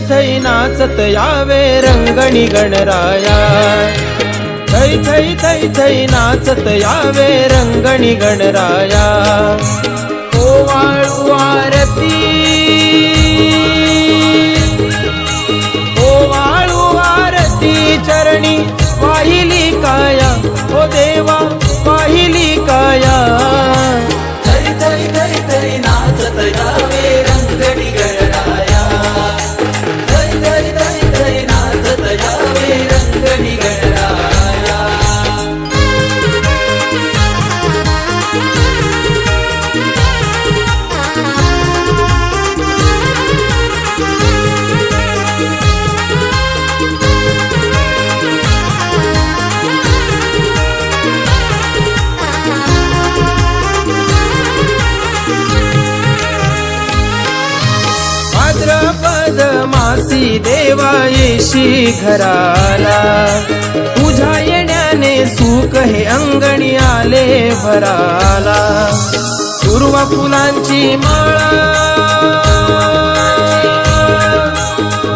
थै नाचत यावे रंगणी गणराया। थै थै थै थै नाचत यावे रंगणी गणराया। ओवाळू आरती, ओवाळू आरती चरणी वाहिली काया, ओ देवा वाहिली काया। थै थै थै थै नाचत यावे रंगणी गणराया। थै थै थै थै नाचत यावे रंगणी गणराया। भाद्रपद मासी देवा येशी घराला, तुझ्या येण्याने सुख हे अंगणी आले भराला। दुर्वा फुलांची माळा,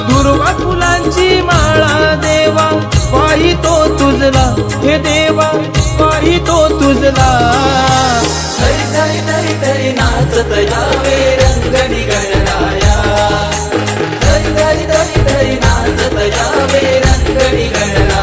दुर्वा फुलांची माळा देवा पाहितो तुझला, हे देवा पाहितो तुझला। थै थै थै थै नाचत यावे रंगणी गणराया। थै थै थै थै नाचत यावे रंगणी गणराया।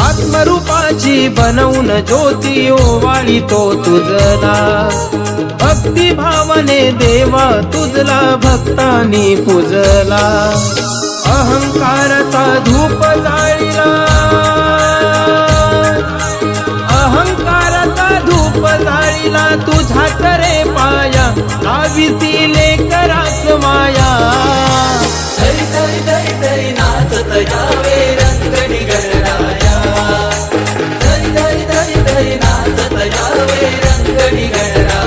आत्मरूपाची बनवून ज्योती ओवाळी तो तुझला। भक्ती भावने देवा तुझला भक्तांनी पूजला। अहंकाराचा धूप जाळीला, अहंकाराचा धूप जाळीला तुझ्याच रे पाया, लाविसी लेकरास माया। थै थै थै थै नाचत यावे रंगणी गणराया। थै थै थै थै नाचत यावे रंगणी गणराया।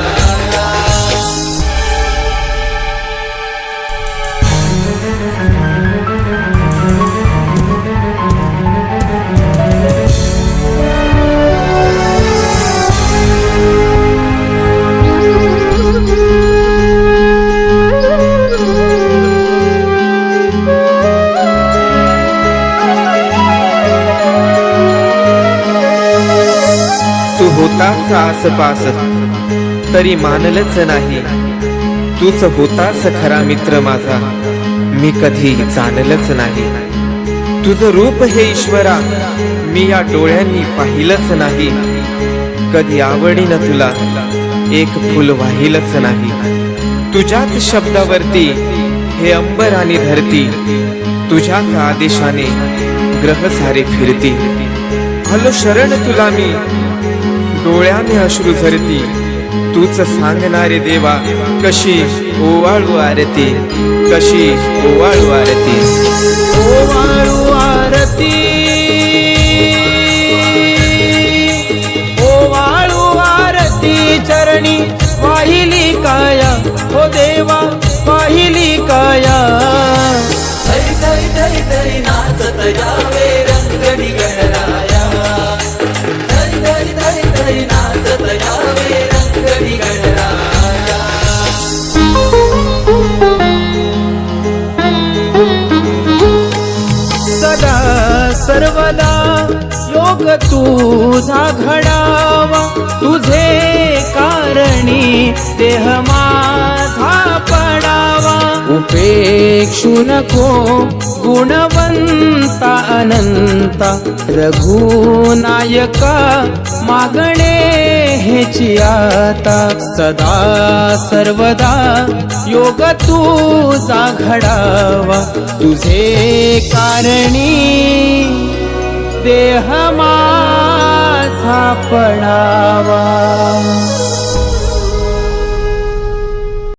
तू होतास आसपास तरी मानलंच नाही, तूच होतास खरा मित्र माझा मी कधी जाणलंच नाही। तुझं रूप हे ईश्वरा मी या डोळ्यांनी पाहिलंच नाही, कधी आवडीनं तुला एक फुल वाहिलंच नाही। तुझ्याच शब्दावरती हे अंबर आणि धरती, तुझ्याच आदेशाने ग्रह सारे फिरती। हलो शरण तुला मी डोळ्याने अश्रू झरती, तूच सांगणारे देवा कशी ओवाळू आरती, कशी ओवाळू आरती। ओवाळू आरती, ओवाळू आरती चरणी वाहिली काया, ओ देवा वाहिली काया। थै थै थै थै नाचत सर्वदा योग तुझा घडावा, तुझे कारणी देह माझा पडावा. उपेक्षू नको गुणवंता अनंता, रघुनायका मागणे हेची आता. सदा सर्वदा योग तुझा घडावा, तुझे कारणी देह माझा पडावा.